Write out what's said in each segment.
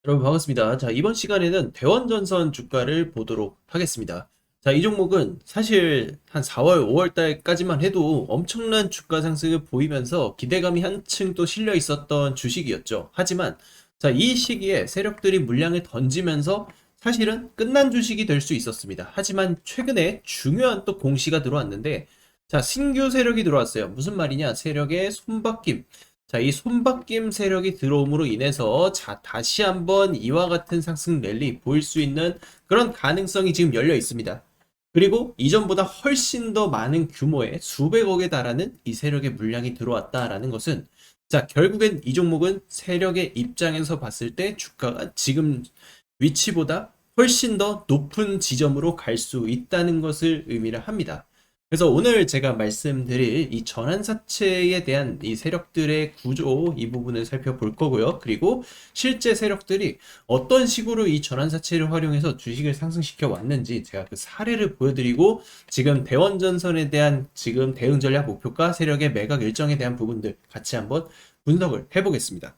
여러분 반갑습니다. 자, 이번 시간에는 대원전선 주가를 보도록 하겠습니다. 자, 이 종목은 사실 한 4월, 5월 달까지만 해도 엄청난 주가 상승을 보이면서 기대감이 한층 또 실려 있었던 주식이었죠. 하지만 자, 이 시기에 세력들이 물량을 던지면서 사실은 끝난 주식이 될 수 있었습니다. 하지만 최근에 중요한 또 공시가 들어왔는데 자, 신규 세력이 들어왔어요. 무슨 말이냐? 세력의 손바뀜. 자, 이 손바뀜 세력이 들어옴으로 인해서 다시 한번 이와 같은 상승 랠리 보일 수 있는 그런 가능성이 지금 열려 있습니다. 그리고 이전보다 훨씬 더 많은 규모의 수백억에 달하는 이 세력의 물량이 들어왔다라는 것은 자, 결국엔 이 종목은 세력의 입장에서 봤을 때 주가가 지금 위치보다 훨씬 더 높은 지점으로 갈 수 있다는 것을 의미를 합니다. 그래서 오늘 제가 말씀드릴 이 전환사채에 대한 이 세력들의 구조 이 부분을 살펴볼 거고요. 그리고 실제 세력들이 어떤 식으로 이 전환사채를 활용해서 주식을 상승시켜 왔는지 제가 그 사례를 보여드리고 지금 대원전선에 대한 지금 대응 전략 목표가 세력의 매각 일정에 대한 부분들 같이 한번 분석을 해보겠습니다.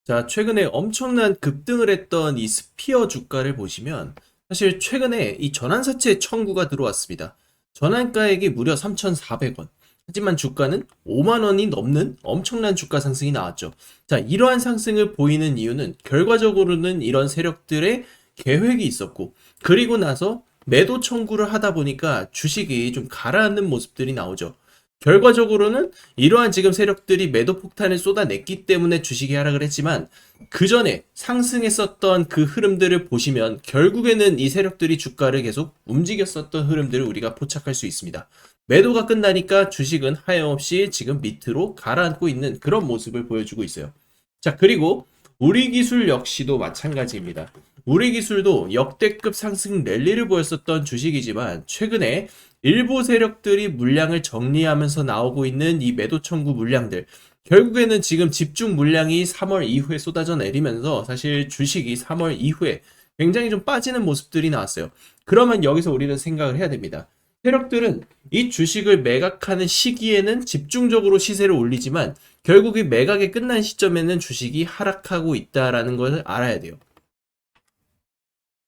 자, 최근에 엄청난 급등을 했던 이 스피어 주가를 보시면 사실 최근에 이 전환사채 청구가 들어왔습니다. 전환가액이 무려 3,400원. 하지만 주가는 5만 원이 넘는 엄청난 주가 상승이 나왔죠. 자, 이러한 상승을 보이는 이유는 결과적으로는 이런 세력들의 계획이 있었고, 그리고 나서 매도 청구를 하다 보니까 주식이 좀 가라앉는 모습들이 나오죠. 결과적으로는 이러한 지금 세력들이 매도 폭탄을 쏟아냈기 때문에 주식이 하락을 했지만 그 전에 상승했었던 그 흐름들을 보시면 결국에는 이 세력들이 주가를 계속 움직였었던 흐름들을 우리가 포착할 수 있습니다. 매도가 끝나니까 주식은 하염없이 지금 밑으로 가라앉고 있는 그런 모습을 보여주고 있어요. 자, 그리고 우리 기술 역시도 마찬가지입니다. 우리 기술도 역대급 상승 랠리를 보였었던 주식이지만 최근에 일부 세력들이 물량을 정리하면서 나오고 있는 이 매도 청구 물량들, 결국에는 지금 집중 물량이 3월 이후에 쏟아져 내리면서 사실 주식이 3월 이후에 굉장히 좀 빠지는 모습들이 나왔어요. 그러면 여기서 우리는 생각을 해야 됩니다. 세력들은 이 주식을 매각하는 시기에는 집중적으로 시세를 올리지만 결국 이 매각이 끝난 시점에는 주식이 하락하고 있다라는 것을 알아야 돼요.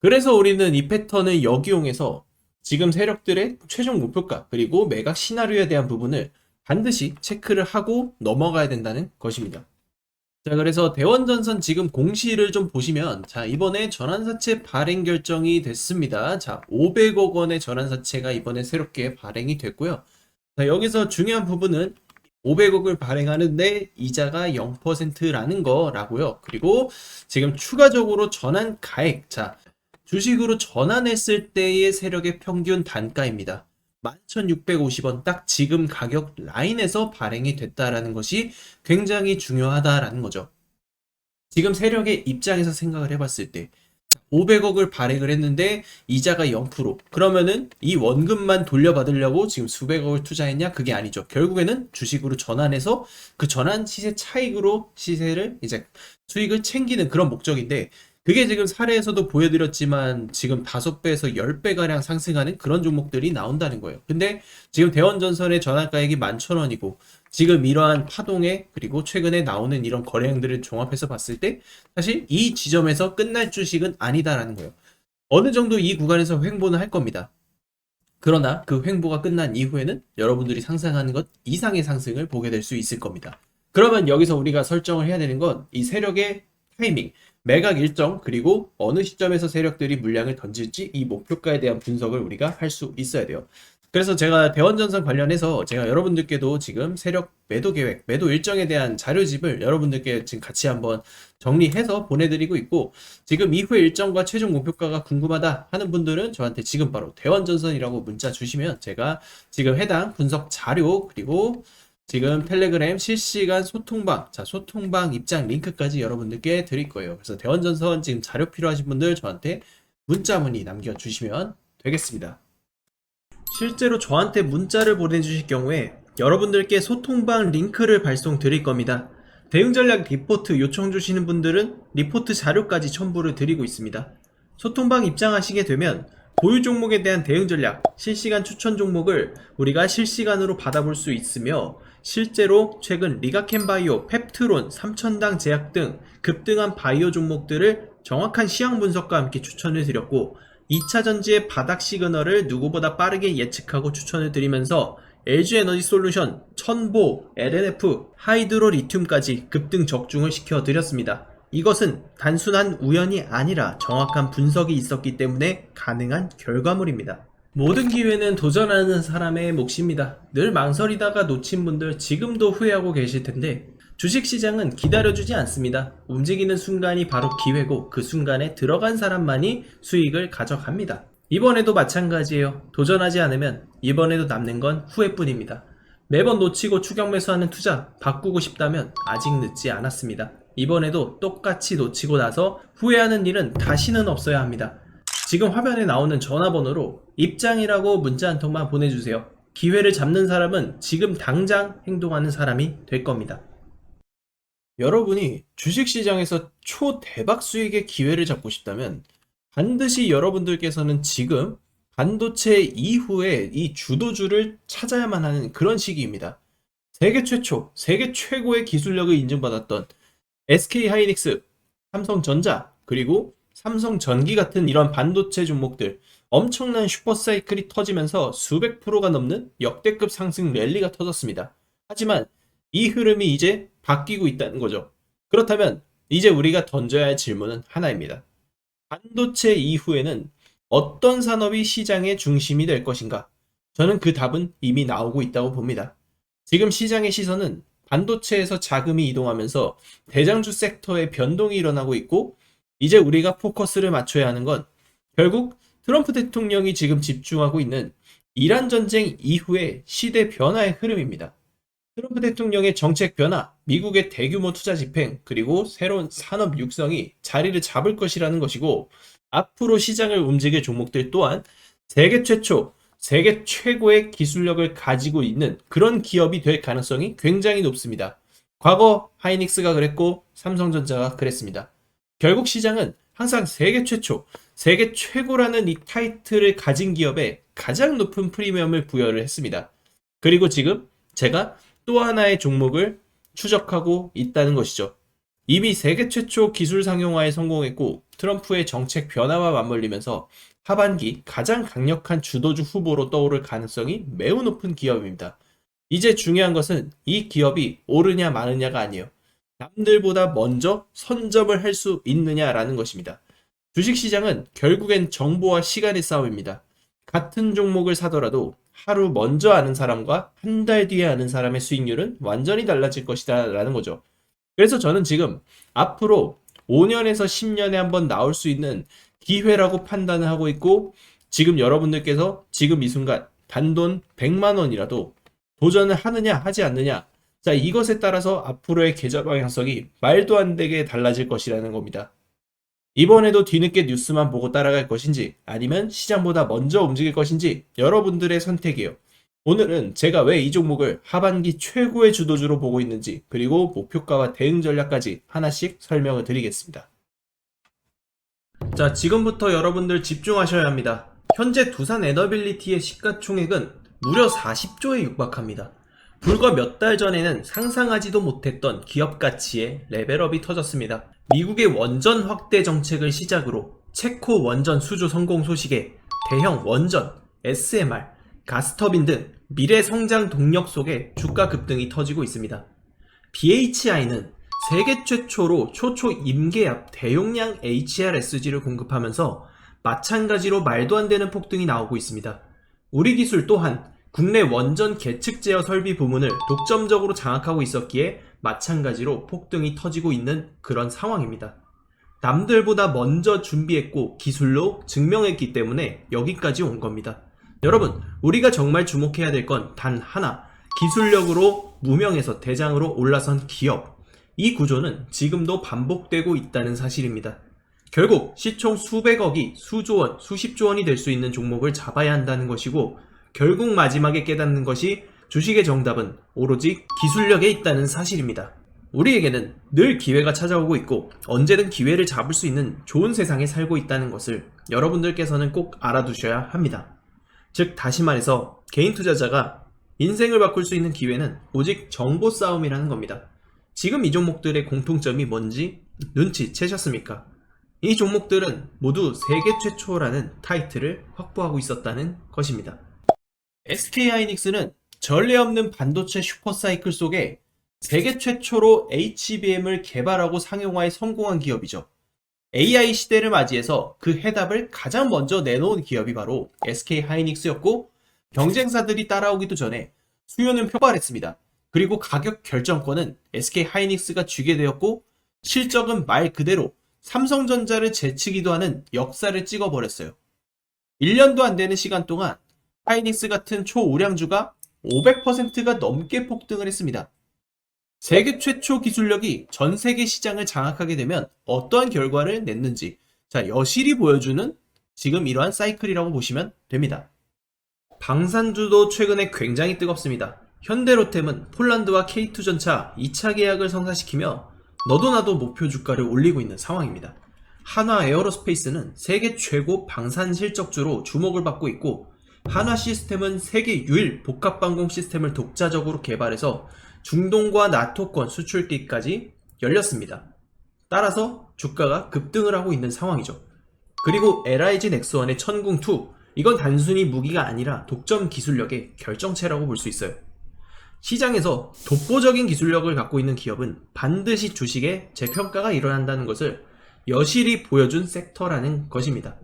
그래서 우리는 이 패턴을 역이용해서 지금 세력들의 최종 목표가 그리고 매각 시나리오에 대한 부분을 반드시 체크를 하고 넘어가야 된다는 것입니다. 자, 그래서 대원전선 지금 공시를 좀 보시면 자, 이번에 전환사채 발행 결정이 됐습니다. 자, 500억 원의 전환사채가 이번에 새롭게 발행이 됐고요. 자, 여기서 중요한 부분은 500억을 발행하는데 이자가 0%라는 거라고요. 그리고 지금 추가적으로 전환 가액, 자, 주식으로 전환했을 때의 세력의 평균 단가입니다. 11,650원 딱 지금 가격 라인에서 발행이 됐다라는 것이 굉장히 중요하다라는 거죠. 지금 세력의 입장에서 생각을 해봤을 때 500억을 발행을 했는데 이자가 0%. 그러면은 이 원금만 돌려받으려고 지금 수백억을 투자했냐? 그게 아니죠. 결국에는 주식으로 전환해서 그 전환 시세 차익으로 시세를 이제 수익을 챙기는 그런 목적인데 그게 지금 사례에서도 보여드렸지만 지금 5배에서 10배가량 상승하는 그런 종목들이 나온다는 거예요. 근데 지금 대원전선의 전환가액이 11,000원이고 지금 이러한 파동에 그리고 최근에 나오는 이런 거래량들을 종합해서 봤을 때 사실 이 지점에서 끝날 주식은 아니다라는 거예요. 어느 정도 이 구간에서 횡보는 할 겁니다. 그러나 그 횡보가 끝난 이후에는 여러분들이 상상하는 것 이상의 상승을 보게 될 수 있을 겁니다. 그러면 여기서 우리가 설정을 해야 되는 건 이 세력의 타이밍, 매각 일정, 그리고 어느 시점에서 세력들이 물량을 던질지 이 목표가에 대한 분석을 우리가 할 수 있어야 돼요. 그래서 제가 대원전선 관련해서 제가 여러분들께도 지금 세력 매도 계획, 매도 일정에 대한 자료집을 여러분들께 지금 같이 한번 정리해서 보내드리고 있고 지금 이후의 일정과 최종 목표가가 궁금하다 하는 분들은 저한테 지금 바로 대원전선이라고 문자 주시면 제가 지금 해당 분석 자료 그리고 지금 텔레그램 실시간 소통방, 자, 소통방 입장 링크까지 여러분들께 드릴 거예요. 그래서 대원전선 지금 자료 필요하신 분들 저한테 문자 문의 남겨주시면 되겠습니다. 실제로 저한테 문자를 보내주실 경우에 여러분들께 소통방 링크를 발송 드릴 겁니다. 대응 전략 리포트 요청 주시는 분들은 리포트 자료까지 첨부를 드리고 있습니다. 소통방 입장하시게 되면 보유 종목에 대한 대응 전략, 실시간 추천 종목을 우리가 실시간으로 받아볼 수 있으며 실제로 최근 리가켄바이오, 펩트론, 삼천당 제약 등 급등한 바이오 종목들을 정확한 시황 분석과 함께 추천을 드렸고 2차전지의 바닥 시그널을 누구보다 빠르게 예측하고 추천을 드리면서 LG에너지솔루션, 천보, LNF, 하이드로 리튬까지 급등 적중을 시켜드렸습니다. 이것은 단순한 우연이 아니라 정확한 분석이 있었기 때문에 가능한 결과물입니다. 모든 기회는 도전하는 사람의 몫입니다. 늘 망설이다가 놓친 분들 지금도 후회하고 계실 텐데 주식시장은 기다려주지 않습니다. 움직이는 순간이 바로 기회고 그 순간에 들어간 사람만이 수익을 가져갑니다. 이번에도 마찬가지예요. 도전하지 않으면 이번에도 남는 건 후회뿐입니다. 매번 놓치고 추격 매수하는 투자 바꾸고 싶다면 아직 늦지 않았습니다. 이번에도 똑같이 놓치고 나서 후회하는 일은 다시는 없어야 합니다. 지금 화면에 나오는 전화번호로 입장이라고 문자 한 통만 보내주세요. 기회를 잡는 사람은 지금 당장 행동하는 사람이 될 겁니다. 여러분이 주식시장에서 초대박 수익의 기회를 잡고 싶다면 반드시 여러분들께서는 지금 반도체 이후에 이 주도주를 찾아야만 하는 그런 시기입니다. 세계 최초, 세계 최고의 기술력을 인증받았던 SK하이닉스, 삼성전자, 그리고 삼성전기 같은 이런 반도체 종목들 엄청난 슈퍼사이클이 터지면서 수백 프로가 넘는 역대급 상승 랠리가 터졌습니다. 하지만 이 흐름이 이제 바뀌고 있다는 거죠. 그렇다면 이제 우리가 던져야 할 질문은 하나입니다. 반도체 이후에는 어떤 산업이 시장의 중심이 될 것인가? 저는 그 답은 이미 나오고 있다고 봅니다. 지금 시장의 시선은 반도체에서 자금이 이동하면서 대장주 섹터의 변동이 일어나고 있고 이제 우리가 포커스를 맞춰야 하는 건 결국 트럼프 대통령이 지금 집중하고 있는 이란 전쟁 이후의 시대 변화의 흐름입니다. 트럼프 대통령의 정책 변화, 미국의 대규모 투자 집행, 그리고 새로운 산업 육성이 자리를 잡을 것이라는 것이고 앞으로 시장을 움직일 종목들 또한 세계 최초, 세계 최고의 기술력을 가지고 있는 그런 기업이 될 가능성이 굉장히 높습니다. 과거 하이닉스가 그랬고 삼성전자가 그랬습니다. 결국 시장은 항상 세계 최초, 세계 최고라는 이 타이틀을 가진 기업에 가장 높은 프리미엄을 부여를 했습니다. 그리고 지금 제가 또 하나의 종목을 추적하고 있다는 것이죠. 이미 세계 최초 기술 상용화에 성공했고 트럼프의 정책 변화와 맞물리면서 하반기 가장 강력한 주도주 후보로 떠오를 가능성이 매우 높은 기업입니다. 이제 중요한 것은 이 기업이 오르냐 마느냐가 아니에요. 남들보다 먼저 선점을 할 수 있느냐라는 것입니다. 주식시장은 결국엔 정보와 시간의 싸움입니다. 같은 종목을 사더라도 하루 먼저 아는 사람과 한 달 뒤에 아는 사람의 수익률은 완전히 달라질 것이다 라는 거죠. 그래서 저는 지금 앞으로 5년에서 10년에 한번 나올 수 있는 기회라고 판단을 하고 있고 지금 여러분들께서 지금 이 순간 단돈 100만 원이라도 도전을 하느냐 하지 않느냐 자 이것에 따라서 앞으로의 계좌 방향성이 말도 안 되게 달라질 것이라는 겁니다. 이번에도 뒤늦게 뉴스만 보고 따라갈 것인지 아니면 시장보다 먼저 움직일 것인지 여러분들의 선택이에요. 오늘은 제가 왜 이 종목을 하반기 최고의 주도주로 보고 있는지 그리고 목표가와 대응 전략까지 하나씩 설명을 드리겠습니다. 자, 지금부터 여러분들 집중하셔야 합니다. 현재 두산 에너빌리티의 시가총액은 무려 40조에 육박합니다. 불과 몇 달 전에는 상상하지도 못했던 기업 가치의 레벨업이 터졌습니다. 미국의 원전 확대 정책을 시작으로 체코 원전 수주 성공 소식에 대형 원전, SMR, 가스터빈 등 미래 성장 동력 속에 주가 급등이 터지고 있습니다. BHI는 세계 최초로 초초 임계압 대용량 HRSG를 공급하면서 마찬가지로 말도 안 되는 폭등이 나오고 있습니다. 우리 기술 또한 국내 원전 계측 제어 설비 부문을 독점적으로 장악하고 있었기에 마찬가지로 폭등이 터지고 있는 그런 상황입니다. 남들보다 먼저 준비했고 기술로 증명했기 때문에 여기까지 온 겁니다. 여러분, 우리가 정말 주목해야 될 건 단 하나, 기술력으로 무명에서 대장으로 올라선 기업. 이 구조는 지금도 반복되고 있다는 사실입니다. 결국 시총 수백억이 수조원, 수십조원이 될 수 있는 종목을 잡아야 한다는 것이고 결국 마지막에 깨닫는 것이 주식의 정답은 오로지 기술력에 있다는 사실입니다. 우리에게는 늘 기회가 찾아오고 있고 언제든 기회를 잡을 수 있는 좋은 세상에 살고 있다는 것을 여러분들께서는 꼭 알아두셔야 합니다. 즉 다시 말해서 개인 투자자가 인생을 바꿀 수 있는 기회는 오직 정보 싸움이라는 겁니다. 지금 이 종목들의 공통점이 뭔지 눈치채셨습니까? 이 종목들은 모두 세계 최초라는 타이틀을 확보하고 있었다는 것입니다. SK하이닉스는 전례 없는 반도체 슈퍼사이클 속에 세계 최초로 HBM을 개발하고 상용화에 성공한 기업이죠. AI 시대를 맞이해서 그 해답을 가장 먼저 내놓은 기업이 바로 SK하이닉스였고, 경쟁사들이 따라오기도 전에 수요는 폭발했습니다. 그리고 가격 결정권은 SK하이닉스가 쥐게 되었고, 실적은 말 그대로 삼성전자를 제치기도 하는 역사를 찍어버렸어요. 1년도 안 되는 시간 동안 하이닉스 같은 초우량주가 500%가 넘게 폭등을 했습니다. 세계 최초 기술력이 전 세계 시장을 장악하게 되면 어떠한 결과를 냈는지, 여실히 보여주는 지금 이러한 사이클이라고 보시면 됩니다. 방산주도 최근에 굉장히 뜨겁습니다. 현대로템은 폴란드와 K2전차 2차 계약을 성사시키며 너도 나도 목표 주가를 올리고 있는 상황입니다. 한화 에어로스페이스는 세계 최고 방산 실적주로 주목을 받고 있고, 한화 시스템은 세계 유일 복합방공 시스템을 독자적으로 개발해서 중동과 나토권 수출기까지 열렸습니다. 따라서 주가가 급등을 하고 있는 상황이죠. 그리고 LIG 넥스원의 천궁2, 이건 단순히 무기가 아니라 독점 기술력의 결정체라고 볼 수 있어요. 시장에서 독보적인 기술력을 갖고 있는 기업은 반드시 주식에 재평가가 일어난다는 것을 여실히 보여준 섹터라는 것입니다.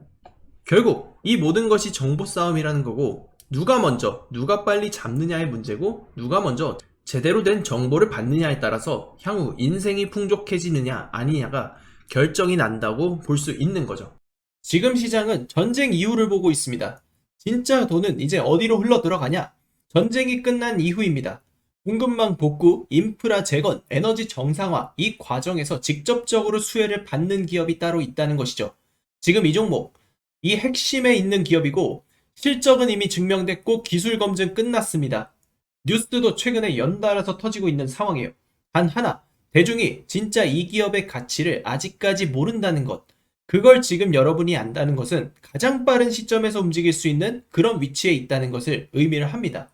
결국 이 모든 것이 정보 싸움이라는 거고, 누가 먼저 누가 빨리 잡느냐의 문제고, 누가 먼저 제대로 된 정보를 받느냐에 따라서 향후 인생이 풍족해지느냐 아니냐가 결정이 난다고 볼 수 있는 거죠. 지금 시장은 전쟁 이후를 보고 있습니다. 진짜 돈은 이제 어디로 흘러 들어가냐? 전쟁이 끝난 이후입니다. 공급망 복구, 인프라 재건, 에너지 정상화, 이 과정에서 직접적으로 수혜를 받는 기업이 따로 있다는 것이죠. 지금 이 종목, 이 핵심에 있는 기업이고, 실적은 이미 증명됐고 기술 검증 끝났습니다. 뉴스도 최근에 연달아서 터지고 있는 상황이에요. 단 하나, 대중이 진짜 이 기업의 가치를 아직까지 모른다는 것, 그걸 지금 여러분이 안다는 것은 가장 빠른 시점에서 움직일 수 있는 그런 위치에 있다는 것을 의미를 합니다.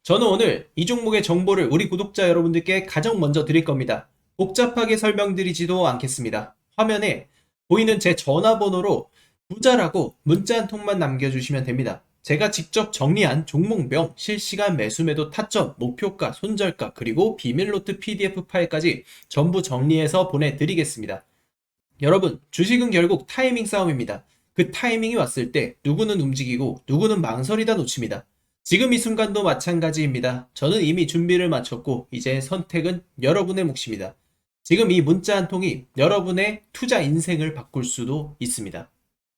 저는 오늘 이 종목의 정보를 우리 구독자 여러분들께 가장 먼저 드릴 겁니다. 복잡하게 설명드리지도 않겠습니다. 화면에 보이는 제 전화번호로 부자라고 문자 한 통만 남겨주시면 됩니다. 제가 직접 정리한 종목명, 실시간 매수매도 타점, 목표가, 손절가, 그리고 비밀노트 PDF 파일까지 전부 정리해서 보내드리겠습니다. 여러분, 주식은 결국 타이밍 싸움입니다. 그 타이밍이 왔을 때 누구는 움직이고 누구는 망설이다 놓칩니다. 지금 이 순간도 마찬가지입니다. 저는 이미 준비를 마쳤고 이제 선택은 여러분의 몫입니다. 지금 이 문자 한 통이 여러분의 투자 인생을 바꿀 수도 있습니다.